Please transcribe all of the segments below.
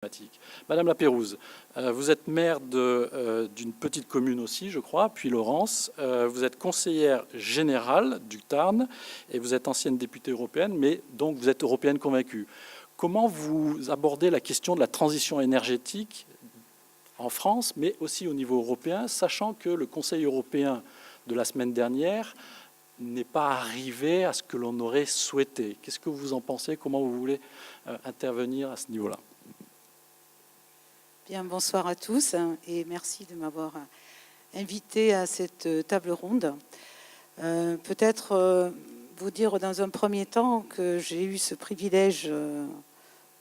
climatique. Madame Lapérouse, vous êtes maire d'une petite commune aussi, je crois, puis Laurence. Vous êtes conseillère générale du Tarn et vous êtes ancienne députée européenne, mais donc vous êtes européenne convaincue. Comment vous abordez la question de la transition énergétique en France, mais aussi au niveau européen, sachant que le Conseil européen de la semaine dernière n'est pas arrivé à ce que l'on aurait souhaité? Qu'est-ce que vous en pensez? Comment vous voulez intervenir à ce niveau-là? Bien, bonsoir à tous et merci de m'avoir invité à cette table ronde. Peut-être vous dire dans un premier temps que j'ai eu ce privilège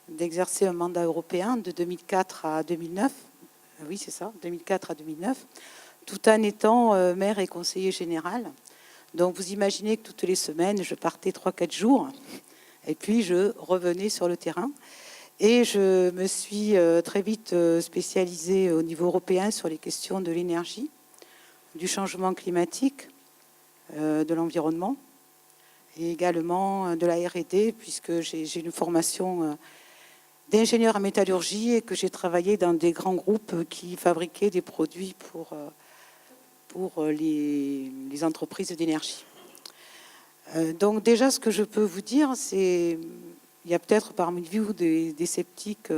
d'exercer un mandat européen de 2004 à 2009. Oui, c'est ça, 2004 à 2009, tout en étant maire et conseiller général. Donc vous imaginez que toutes les semaines, je partais 3-4 jours et puis je revenais sur le terrain. Et je me suis très vite spécialisée au niveau européen sur les questions de l'énergie, du changement climatique, de l'environnement et également de la R&D, puisque j'ai une formation d'ingénieur en métallurgie et que j'ai travaillé dans des grands groupes qui fabriquaient des produits pour les entreprises d'énergie. Donc déjà, ce que je peux vous dire, c'est... Il y a peut-être parmi vous des sceptiques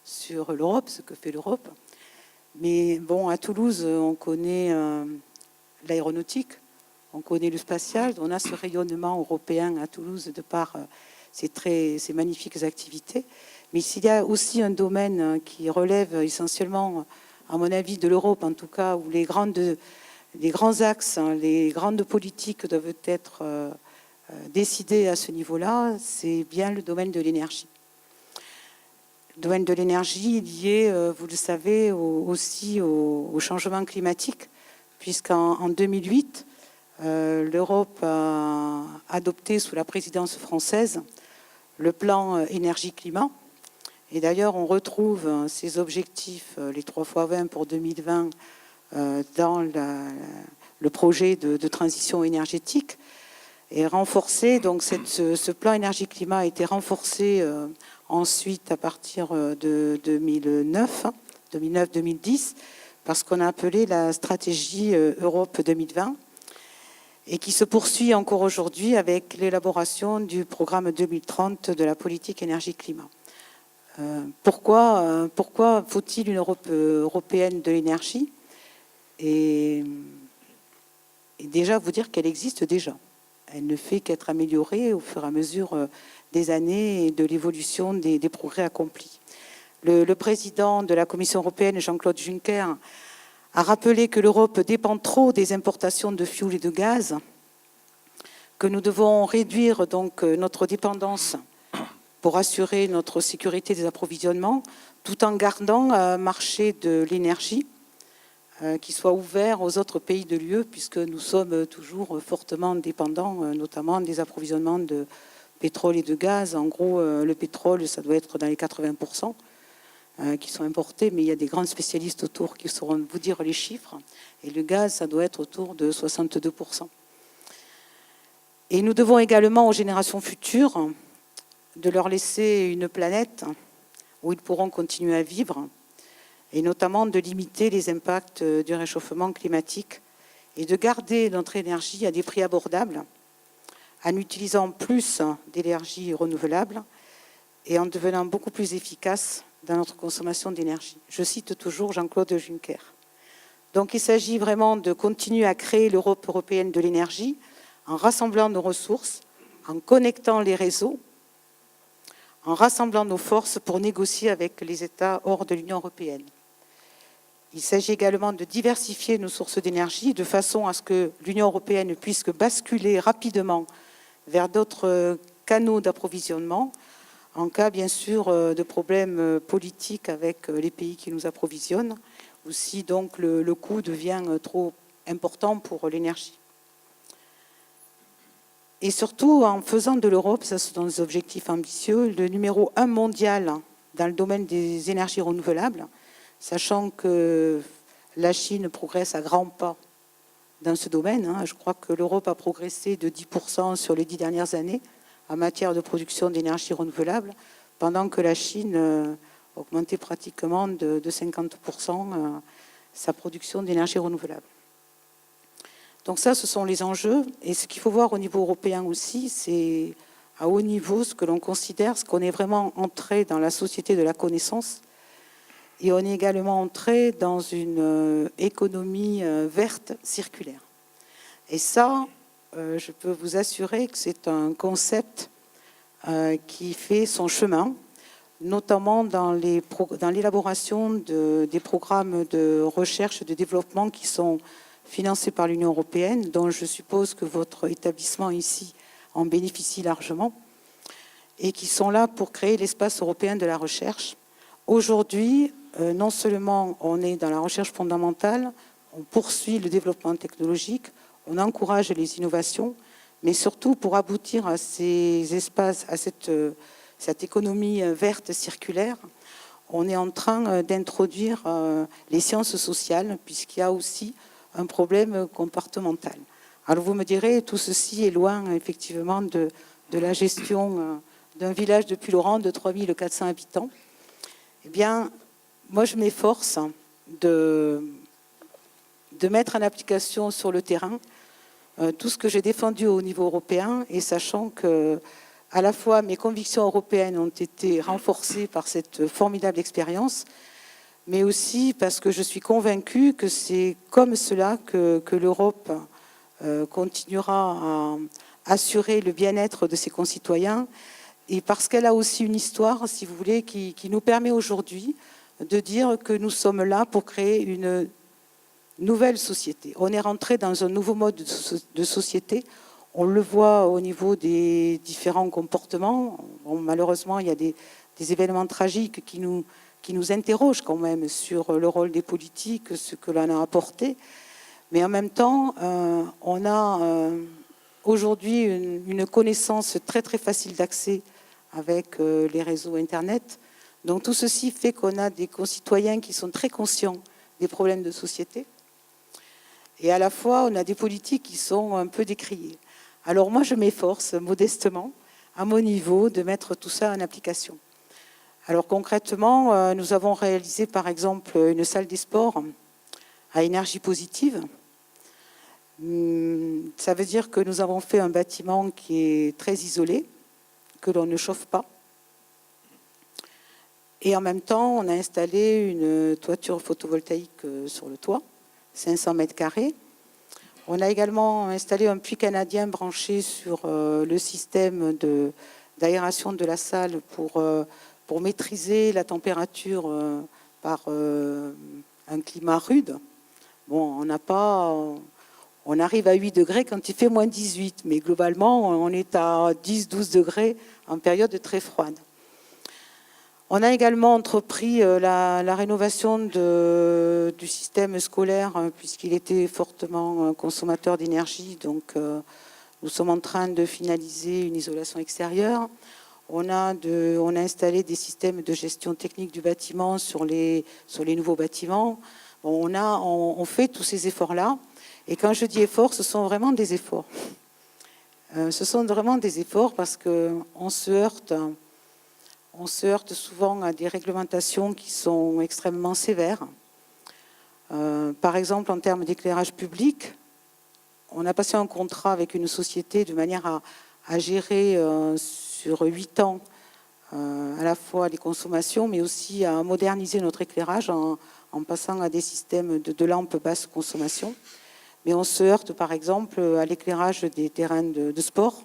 sur l'Europe, ce que fait l'Europe. Mais bon, à Toulouse, on connaît l'aéronautique, on connaît le spatial, on a ce rayonnement européen à Toulouse de par ces magnifiques activités. Mais s'il y a aussi un domaine qui relève essentiellement, à mon avis, de l'Europe, en tout cas, où les grands axes, les grandes politiques doivent être décidé à ce niveau-là, c'est bien le domaine de l'énergie. Le domaine de l'énergie lié, vous le savez, aussi au changement climatique, puisqu'en 2008, l'Europe a adopté sous la présidence française le plan énergie-climat. Et d'ailleurs, on retrouve ces objectifs, les 3x20 pour 2020, dans le projet de transition énergétique. Et renforcé, donc ce plan énergie-climat a été renforcé ensuite à partir de 2009-2010, parce qu'on a appelé la stratégie Europe 2020, et qui se poursuit encore aujourd'hui avec l'élaboration du programme 2030 de la politique énergie-climat. Pourquoi faut-il une Europe européenne de l'énergie? Et déjà vous dire qu'elle existe déjà. Elle ne fait qu'être améliorée au fur et à mesure des années et de l'évolution des progrès accomplis. Le président de la Commission européenne, Jean-Claude Juncker, a rappelé que l'Europe dépend trop des importations de fioul et de gaz, que nous devons réduire donc notre dépendance pour assurer notre sécurité des approvisionnements, tout en gardant un marché de l'énergie qui soit ouvert aux autres pays de l'UE, puisque nous sommes toujours fortement dépendants, notamment des approvisionnements de pétrole et de gaz. En gros, le pétrole, ça doit être dans les 80% qui sont importés, mais il y a des grands spécialistes autour qui sauront vous dire les chiffres. Et le gaz, ça doit être autour de 62%. Et nous devons également aux générations futures de leur laisser une planète où ils pourront continuer à vivre, et notamment de limiter les impacts du réchauffement climatique et de garder notre énergie à des prix abordables en utilisant plus d'énergie renouvelable et en devenant beaucoup plus efficace dans notre consommation d'énergie. Je cite toujours Jean-Claude Juncker. Donc il s'agit vraiment de continuer à créer l'Europe européenne de l'énergie en rassemblant nos ressources, en connectant les réseaux, en rassemblant nos forces pour négocier avec les États hors de l'Union européenne. Il s'agit également de diversifier nos sources d'énergie de façon à ce que l'Union européenne puisse basculer rapidement vers d'autres canaux d'approvisionnement, en cas bien sûr de problèmes politiques avec les pays qui nous approvisionnent, ou si donc le coût devient trop important pour l'énergie. Et surtout en faisant de l'Europe, ça c'est dans les objectifs ambitieux, le numéro 1 mondial dans le domaine des énergies renouvelables, sachant que la Chine progresse à grands pas dans ce domaine. Je crois que l'Europe a progressé de 10% sur les 10 dernières années en matière de production d'énergie renouvelable, pendant que la Chine augmenter pratiquement de 50% sa production d'énergie renouvelable. Donc ça, ce sont les enjeux. Et ce qu'il faut voir au niveau européen aussi, c'est à haut niveau ce que l'on considère, ce qu'on est vraiment entré dans la société de la connaissance. Et on est également entré dans une économie verte circulaire. Et ça, je peux vous assurer que c'est un concept qui fait son chemin, notamment dans l'élaboration des programmes de recherche et de développement qui sont financés par l'Union européenne, dont je suppose que votre établissement ici en bénéficie largement, et qui sont là pour créer l'espace européen de la recherche. Aujourd'hui, non seulement on est dans la recherche fondamentale, on poursuit le développement technologique, on encourage les innovations, mais surtout pour aboutir à ces espaces, à cette économie verte circulaire, on est en train d'introduire les sciences sociales, puisqu'il y a aussi un problème comportemental. Alors vous me direz, tout ceci est loin effectivement de la gestion d'un village de Puylaurens de 3400 habitants. Eh bien, moi je m'efforce de mettre en application sur le terrain tout ce que j'ai défendu au niveau européen, et sachant que à la fois mes convictions européennes ont été renforcées par cette formidable expérience, mais aussi parce que je suis convaincue que c'est comme cela que l'Europe continuera à assurer le bien-être de ses concitoyens, et parce qu'elle a aussi une histoire, si vous voulez, qui nous permet aujourd'hui de dire que nous sommes là pour créer une nouvelle société. On est rentré dans un nouveau mode de société. On le voit au niveau des différents comportements. Bon, malheureusement, il y a des événements tragiques qui nous interrogent quand même sur le rôle des politiques, ce que l'on a apporté. Mais en même temps, on a aujourd'hui une connaissance très très facile d'accès avec les réseaux Internet. Donc tout ceci fait qu'on a des concitoyens qui sont très conscients des problèmes de société. Et à la fois, on a des politiques qui sont un peu décriées. Alors moi, je m'efforce modestement, à mon niveau, de mettre tout ça en application. Alors concrètement, nous avons réalisé par exemple une salle des sports à énergie positive. Ça veut dire que nous avons fait un bâtiment qui est très isolé, que l'on ne chauffe pas. Et en même temps, on a installé une toiture photovoltaïque sur le toit, 500 mètres carrés. On a également installé un puits canadien branché sur le système d'aération de la salle pour maîtriser la température par un climat rude. Bon, on arrive à 8 degrés quand il fait moins 18, mais globalement, on est à 10-12 degrés en période très froide. On a également entrepris la rénovation du système scolaire, puisqu'il était fortement consommateur d'énergie. Donc, nous sommes en train de finaliser une isolation extérieure. On a installé des systèmes de gestion technique du bâtiment sur les nouveaux bâtiments. Bon, on fait tous ces efforts-là. Et quand je dis efforts, ce sont vraiment des efforts. Ce sont vraiment des efforts parce qu'on se heurte souvent à des réglementations qui sont extrêmement sévères. Par exemple, en termes d'éclairage public, on a passé un contrat avec une société de manière à gérer sur 8 ans à la fois les consommations, mais aussi à moderniser notre éclairage en passant à des systèmes de lampes basse consommation. Mais on se heurte, par exemple, à l'éclairage des terrains de sport,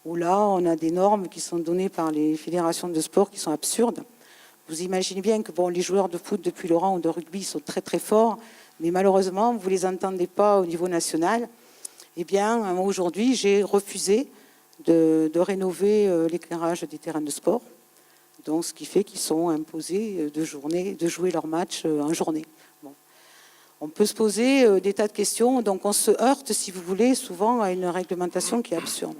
où là, on a des normes qui sont données par les fédérations de sport qui sont absurdes. Vous imaginez bien que les joueurs de foot de Puylaurens ou de rugby sont très très forts, mais malheureusement, vous ne les entendez pas au niveau national. Eh bien, aujourd'hui, j'ai refusé de rénover l'éclairage des terrains de sport, donc ce qui fait qu'ils sont imposés de jouer leur match en journée. Bon. On peut se poser des tas de questions, donc on se heurte, si vous voulez, souvent à une réglementation qui est absurde.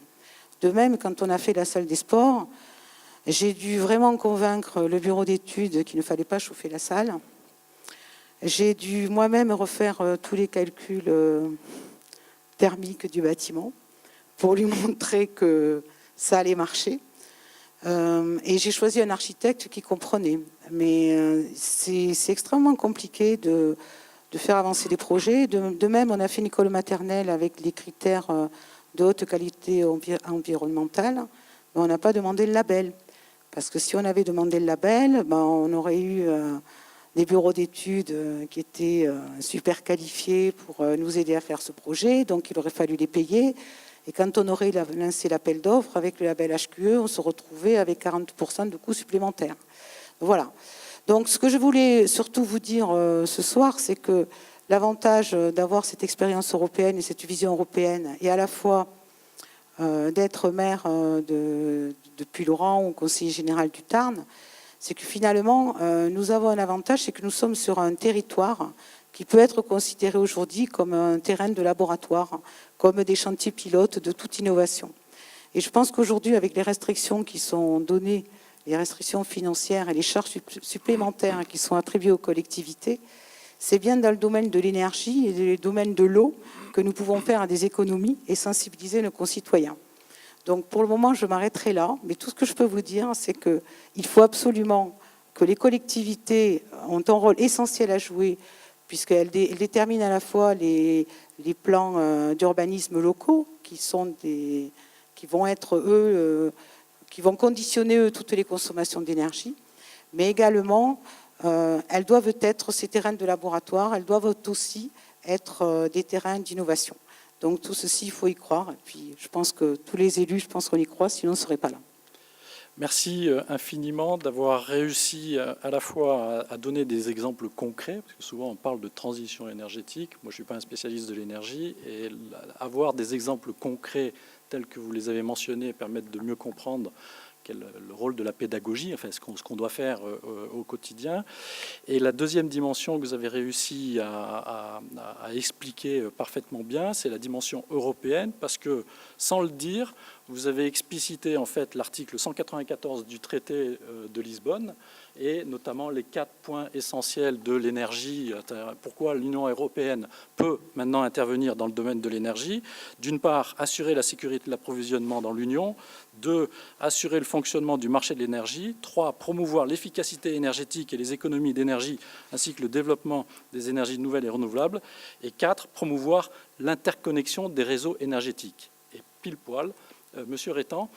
De même, quand on a fait la salle des sports, j'ai dû vraiment convaincre le bureau d'études qu'il ne fallait pas chauffer la salle. J'ai dû moi-même refaire tous les calculs thermiques du bâtiment pour lui montrer que ça allait marcher. Et j'ai choisi un architecte qui comprenait. mais c'est extrêmement compliqué de faire avancer des projets. De même, on a fait une école maternelle avec les critères de haute qualité environnementale, mais on n'a pas demandé le label. Parce que si on avait demandé le label, ben, on aurait eu des bureaux d'études qui étaient super qualifiés pour nous aider à faire ce projet, donc il aurait fallu les payer. Et quand on aurait lancé l'appel d'offres avec le label HQE, on se retrouvait avec 40% de coûts supplémentaires. Voilà. Donc ce que je voulais surtout vous dire ce soir, c'est que l'avantage d'avoir cette expérience européenne et cette vision européenne, et à la fois d'être maire de Puylaurens ou conseiller général du Tarn, c'est que finalement, nous avons un avantage, c'est que nous sommes sur un territoire qui peut être considéré aujourd'hui comme un terrain de laboratoire, comme des chantiers pilotes de toute innovation. Et je pense qu'aujourd'hui, avec les restrictions qui sont données, les restrictions financières et les charges supplémentaires qui sont attribuées aux collectivités, c'est bien dans le domaine de l'énergie et dans le domaine de l'eau que nous pouvons faire des économies et sensibiliser nos concitoyens. Donc pour le moment, je m'arrêterai là, mais tout ce que je peux vous dire, c'est qu'il faut absolument que les collectivités ont un rôle essentiel à jouer, puisqu'elles déterminent à la fois les plans d'urbanisme locaux, qui vont être, eux, qui vont conditionner, eux, toutes les consommations d'énergie, mais également, elles doivent être ces terrains de laboratoire, elles doivent aussi être des terrains d'innovation. Donc tout ceci, il faut y croire. Et puis je pense que tous les élus, je pense qu'on y croit, sinon on ne serait pas là. Merci infiniment d'avoir réussi à la fois à donner des exemples concrets, parce que souvent on parle de transition énergétique. Moi, je ne suis pas un spécialiste de l'énergie, et avoir des exemples concrets tels que vous les avez mentionnés permettent de mieux comprendre le rôle de la pédagogie, enfin ce qu'on doit faire au quotidien. Et la deuxième dimension que vous avez réussi à expliquer parfaitement bien, c'est la dimension européenne, parce que, sans le dire, vous avez explicité en fait l'article 194 du traité de Lisbonne, et notamment les 4 points essentiels de l'énergie, pourquoi l'Union européenne peut maintenant intervenir dans le domaine de l'énergie. D'une part, assurer la sécurité de l'approvisionnement dans l'Union. 2, assurer le fonctionnement du marché de l'énergie. 3, promouvoir l'efficacité énergétique et les économies d'énergie, ainsi que le développement des énergies nouvelles et renouvelables. Et 4, promouvoir l'interconnexion des réseaux énergétiques. Et pile poil, Monsieur Rétan,